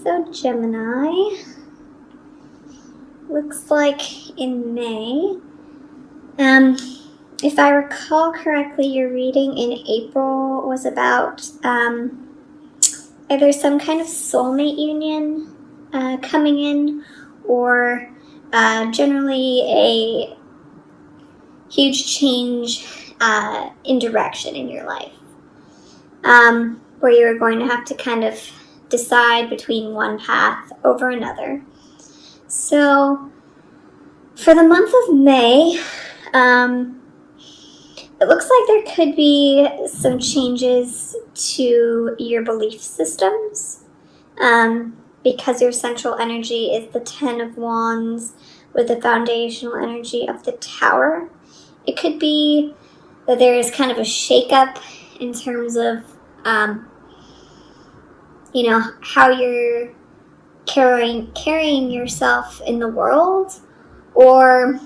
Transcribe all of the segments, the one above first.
So Gemini, looks like in May, if I recall correctly, your reading in April was about either some kind of soulmate union coming in, or generally a huge change in direction in your life, where you were going to have to kind of decide between one path over another. So for the month of May, it looks like there could be some changes to your belief systems, because your central energy is the Ten of Wands with the foundational energy of the Tower. It could be that there is kind of a shakeup in terms of, how you're carrying yourself in the world, or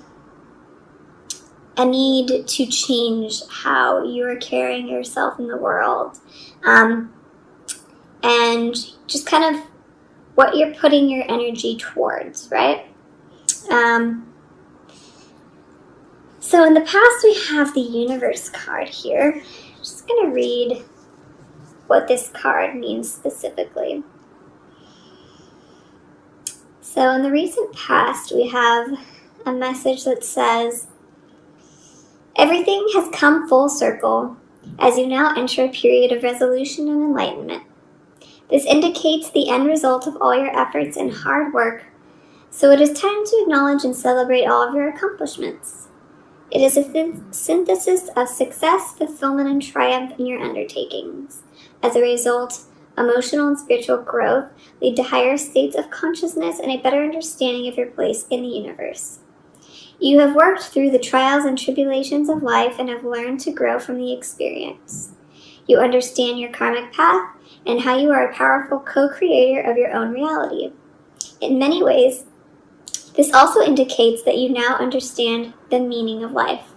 a need to change how you're carrying yourself in the world, and just kind of what you're putting your energy towards, right? So in the past, we have the Universe card here. I'm just going to read what this card means specifically. So in the recent past, we have a message that says, everything has come full circle as you now enter a period of resolution and enlightenment. This indicates the end result of all your efforts and hard work, so it is time to acknowledge and celebrate all of your accomplishments. It is a synthesis of success, fulfillment, and triumph in your undertakings. As a result, emotional and spiritual growth lead to higher states of consciousness and a better understanding of your place in the universe. You have worked through the trials and tribulations of life and have learned to grow from the experience. You understand your karmic path and how you are a powerful co-creator of your own reality. In many ways, this also indicates that you now understand the meaning of life,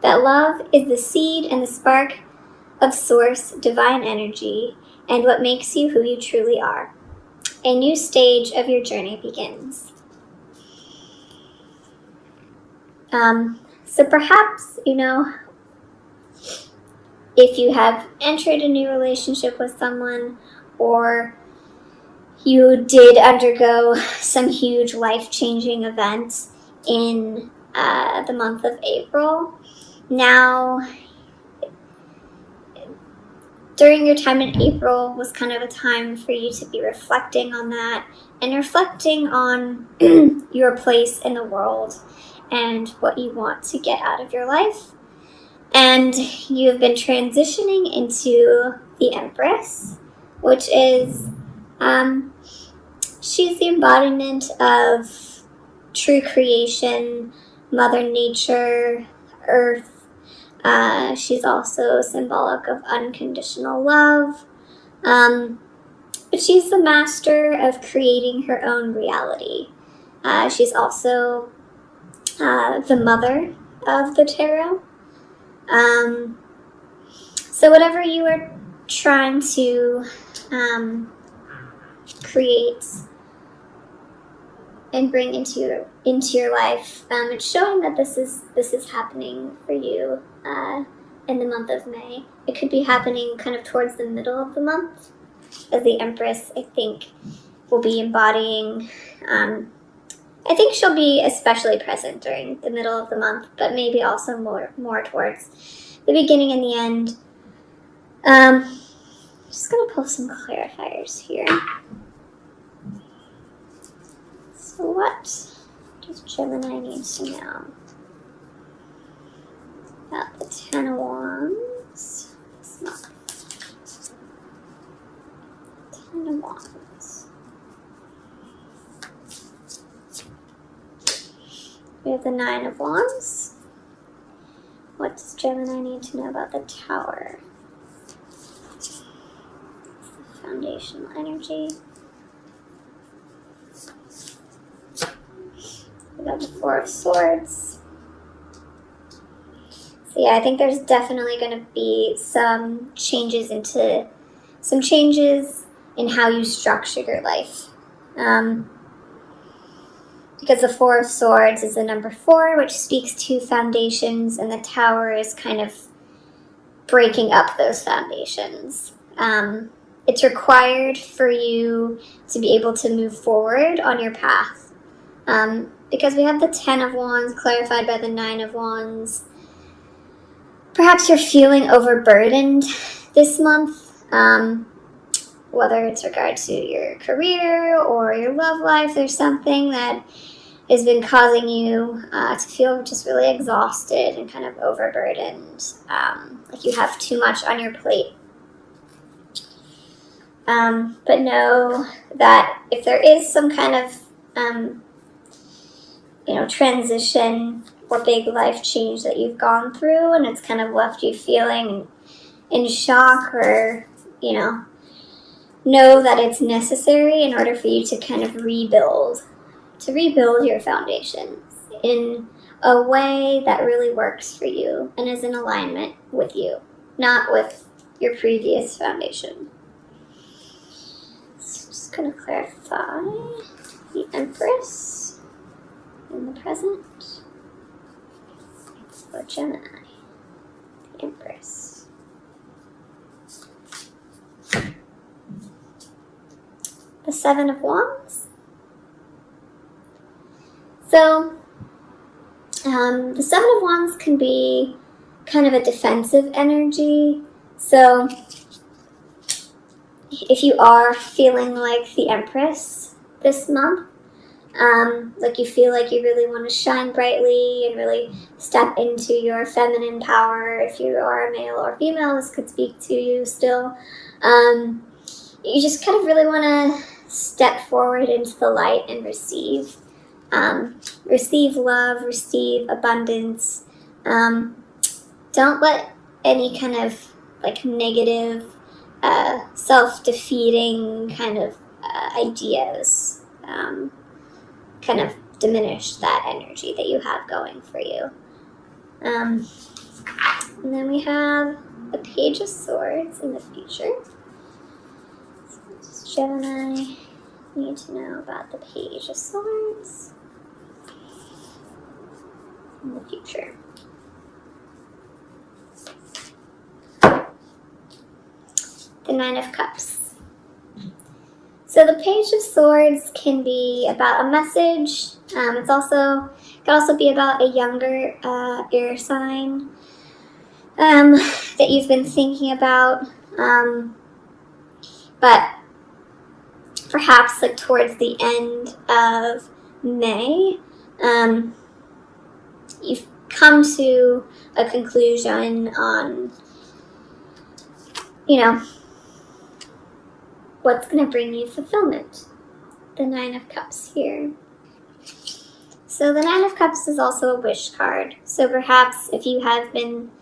that love is the seed and the spark of source divine energy and what makes you who you truly are. A new stage of your journey begins. So perhaps, if you have entered a new relationship with someone, or you did undergo some huge life-changing event in the month of April, now during your time in April was kind of a time for you to be reflecting on that and reflecting on your place in the world and what you want to get out of your life. And you have been transitioning into the Empress, which is, she's the embodiment of true creation, Mother Nature, Earth. She's also symbolic of unconditional love. But she's the master of creating her own reality. She's also the mother of the tarot. So whatever you are trying to create and bring into your life, it's showing that this is happening for you in the month of May. It could be happening kind of towards the middle of the month, as the Empress, I think, will be embodying. I think she'll be especially present during the middle of the month, but maybe also more towards the beginning and the end. Just going to pull some clarifiers here. So what does Gemini need to know about the Ten of Wands? It's not. Ten of Wands. We have the Nine of Wands. What does Gemini need to know about the Tower? It's the foundational energy. We got the Four of Swords. So yeah, I think there's definitely going to be some changes in how you structure your life Because the Four of Swords is the number 4, which speaks to foundations, and the Tower is kind of breaking up those foundations. It's required for you to be able to move forward on your path. Because we have the 10 of Wands clarified by the 9 of Wands. Perhaps you're feeling overburdened this month, whether it's regard to your career or your love life. There's something that has been causing you to feel just really exhausted and kind of overburdened, like you have too much on your plate. But know that if there is some kind of transition or big life change that you've gone through, and it's kind of left you feeling in shock, or know that it's necessary in order for you to kind of rebuild your foundations in a way that really works for you and is in alignment with you, not with your previous foundation. So just going to clarify the Empress in the present for Gemini. The Empress. The Seven of Wands. So, the Seven of Wands can be kind of a defensive energy. So, if you are feeling like the Empress this month, like you feel like you really want to shine brightly and really step into your feminine power, if you are a male or female, this could speak to you still. You just kind of really want to step forward into the light and receive. Receive love, receive abundance. Don't let any kind of like negative, self-defeating kind of ideas kind of diminish that energy that you have going for you. And then we have the Page of Swords in the future. So what does Gemini need to know about the Page of Swords in the future? The Nine of Cups. So the Page of Swords can be about a message. It could also be about a younger air sign that you've been thinking about. But perhaps like towards the end of May, you've come to a conclusion on, what's going to bring you fulfillment. The Nine of Cups here. So the Nine of Cups is also a wish card. So perhaps if you have been,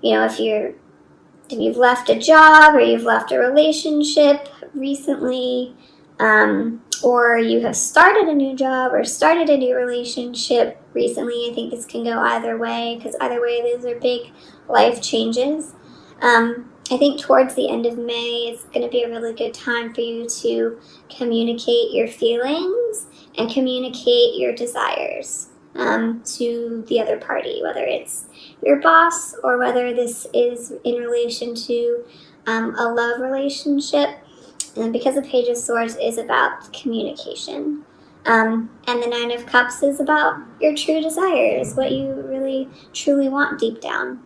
if you've left a job or you've left a relationship recently, or you have started a new job or started a new relationship recently, I think this can go either way, because either way those are big life changes. I think towards the end of May is going to be a really good time for you to communicate your feelings and communicate your desires to the other party, whether it's your boss or whether this is in relation to a love relationship. And because the Page of Swords is about communication. And the Nine of Cups is about your true desires, what you really truly want deep down.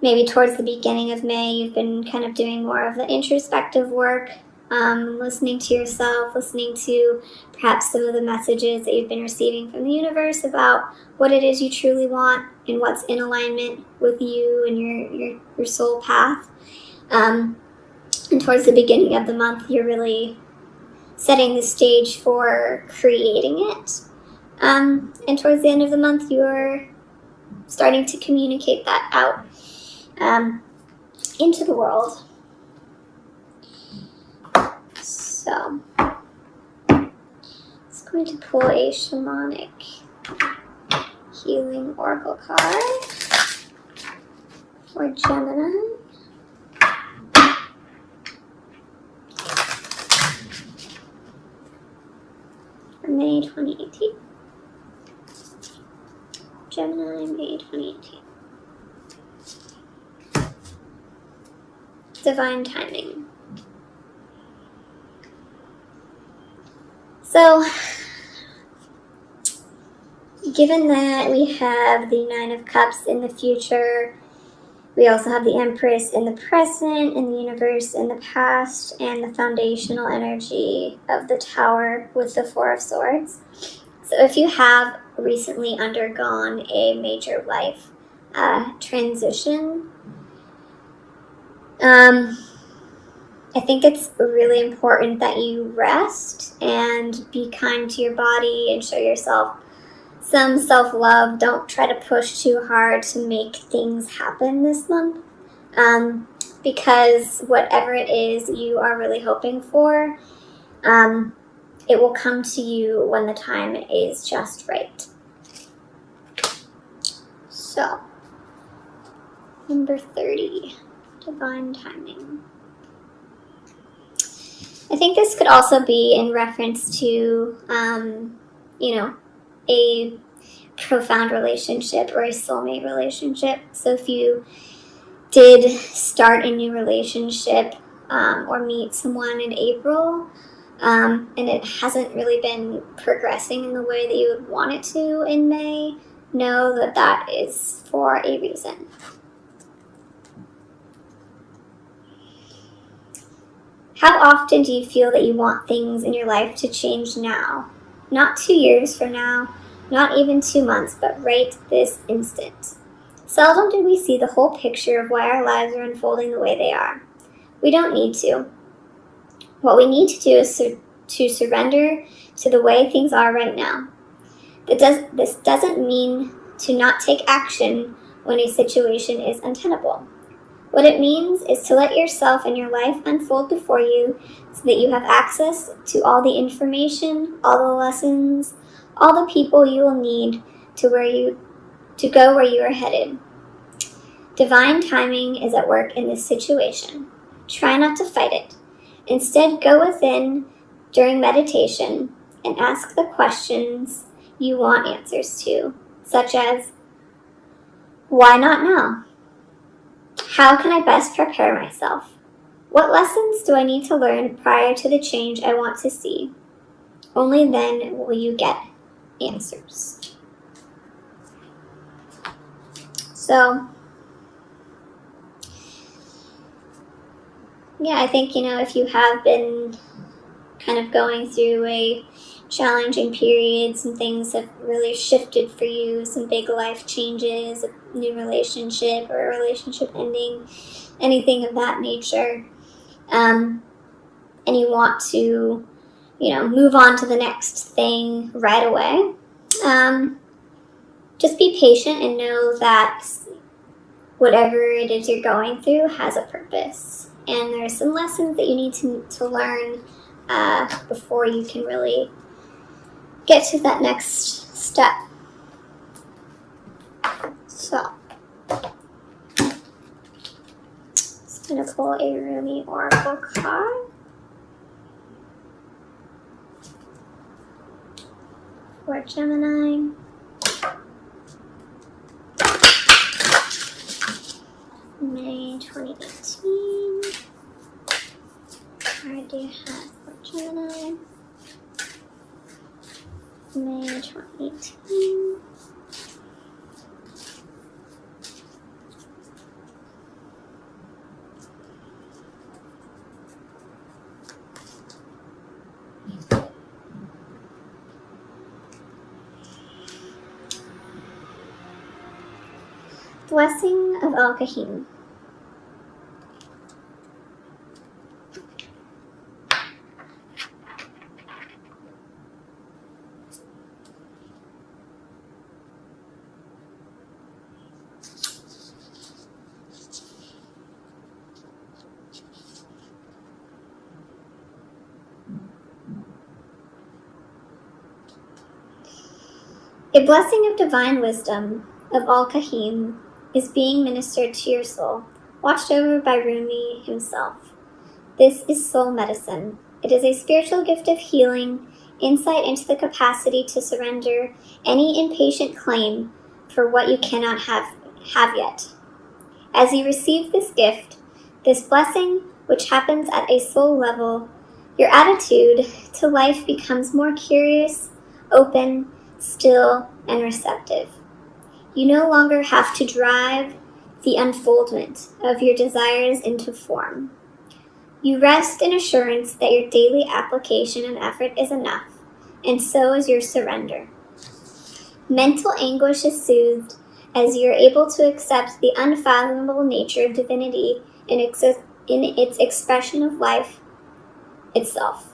Maybe towards the beginning of May, you've been kind of doing more of the introspective work, listening to yourself, listening to perhaps some of the messages that you've been receiving from the universe about what it is you truly want and what's in alignment with you and your soul path. And towards the beginning of the month, you're really setting the stage for creating it. And towards the end of the month, you're starting to communicate that out into the world. So, it's going to pull a shamanic healing oracle card for Gemini. May 2018. Gemini, May 2018. Divine timing. So, given that we have the Nine of Cups in the future, we also have the Empress in the present, and the Universe in the past, and the foundational energy of the Tower with the Four of Swords. So if you have recently undergone a major life transition, I think it's really important that you rest and be kind to your body and show yourself some self-love. Don't try to push too hard to make things happen this month, because whatever it is you are really hoping for, it will come to you when the time is just right. So, number 30, divine timing. I think this could also be in reference to, a profound relationship or a soulmate relationship. So if you did start a new relationship or meet someone in April, and it hasn't really been progressing in the way that you would want it to in May, know that that is for a reason. How often do you feel that you want things in your life to change now? Not 2 years from now, not even 2 months, but right this instant. Seldom do we see the whole picture of why our lives are unfolding the way they are. We don't need to. What we need to do is to surrender to the way things are right now. This doesn't mean to not take action when a situation is untenable. What it means is to let yourself and your life unfold before you so that you have access to all the information, all the lessons, all the people you will need to go where you are headed. Divine timing is at work in this situation. Try not to fight it. Instead, go within during meditation and ask the questions you want answers to, such as, why not now? How can I best prepare myself? What lessons do I need to learn prior to the change I want to see? Only then will you get answers. So, yeah, I think, if you have been kind of going through a challenging period, some things have really shifted for you, some big life changes, a new relationship or a relationship ending, anything of that nature, and you want to, move on to the next thing right away, just be patient and know that whatever it is you're going through has a purpose. And there are some lessons that you need to learn before you can really get to that next step. So, just going to pull a Rumi Oracle card for Gemini. May 2018. What do you have for Gemini? May 2018. Blessing of Al-Kahim. A blessing of divine wisdom of Al-Kahim is being ministered to your soul, watched over by Rumi himself. This is soul medicine. It is a spiritual gift of healing insight into the capacity to surrender any impatient claim for what you cannot have yet. As you receive this gift, this blessing, which happens at a soul level, your attitude to life becomes more curious, open, still, and receptive. You no longer have to drive the unfoldment of your desires into form. You rest in assurance that your daily application and effort is enough, and so is your surrender. Mental anguish is soothed as you are able to accept the unfathomable nature of divinity in its expression of life itself.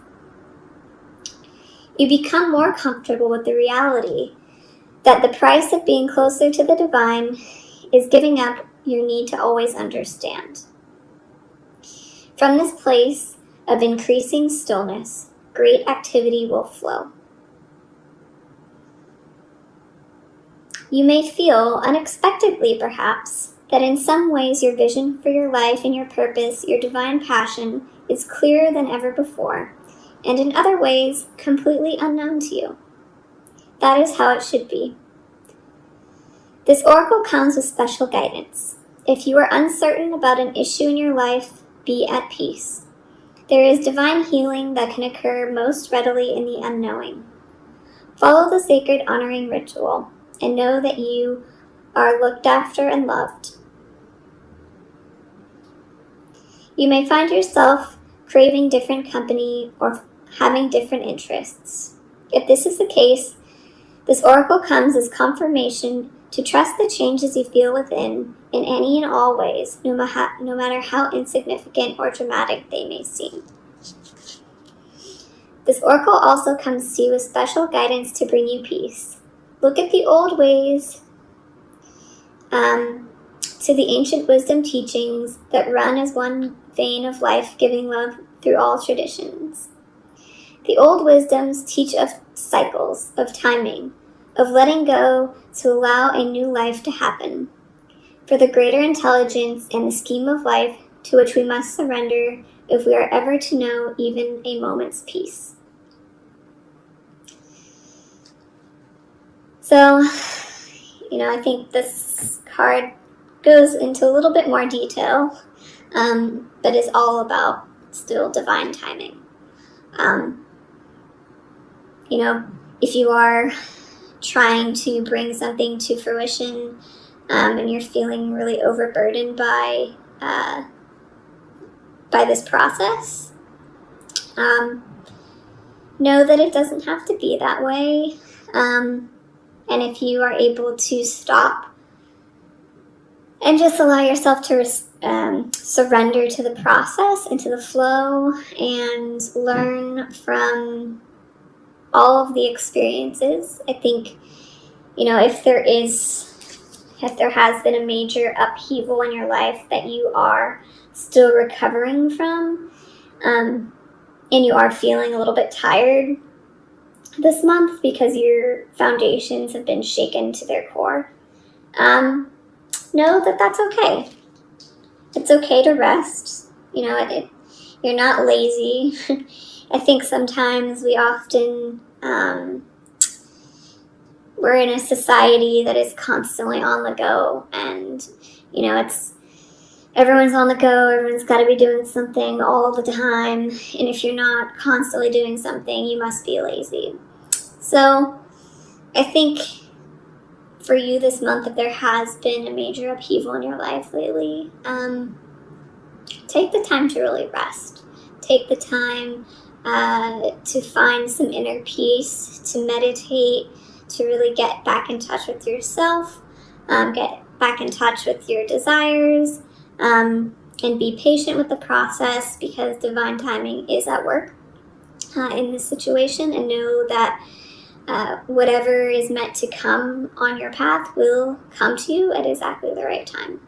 You become more comfortable with the reality that the price of being closer to the divine is giving up your need to always understand. From this place of increasing stillness, great activity will flow. You may feel, unexpectedly perhaps, that in some ways your vision for your life and your purpose, your divine passion, is clearer than ever before, and in other ways, completely unknown to you. That is how it should be. This oracle comes with special guidance. If you are uncertain about an issue in your life, be at peace. There is divine healing that can occur most readily in the unknowing. Follow the sacred honoring ritual and know that you are looked after and loved. You may find yourself craving different company or having different interests. If this is the case, this oracle comes as confirmation to trust the changes you feel within in any and all ways, no matter how insignificant or dramatic they may seem. This oracle also comes to you with special guidance to bring you peace. Look at the old ways, to the ancient wisdom teachings that run as one vein of life-giving love through all traditions. The old wisdoms teach of cycles, of timing, of letting go to allow a new life to happen, for the greater intelligence and the scheme of life to which we must surrender if we are ever to know even a moment's peace. So, I think this card goes into a little bit more detail, but is all about still divine timing. If you are trying to bring something to fruition and you're feeling really overburdened by this process, know that it doesn't have to be that way. And if you are able to stop and just allow yourself to surrender to the process and to the flow and learn from all of the experiences, I think, if there has been a major upheaval in your life that you are still recovering from, and you are feeling a little bit tired this month because your foundations have been shaken to their core, know that that's okay. It's okay to rest. You're not lazy. I think sometimes we often, we're in a society that is constantly on the go, and, everyone's on the go, everyone's got to be doing something all the time, and if you're not constantly doing something, you must be lazy. So I think for you this month, if there has been a major upheaval in your life lately, take the time to really rest. Take the time to find some inner peace, to meditate, to really get back in touch with yourself, get back in touch with your desires, and be patient with the process, because divine timing is at work in this situation, and know that whatever is meant to come on your path will come to you at exactly the right time.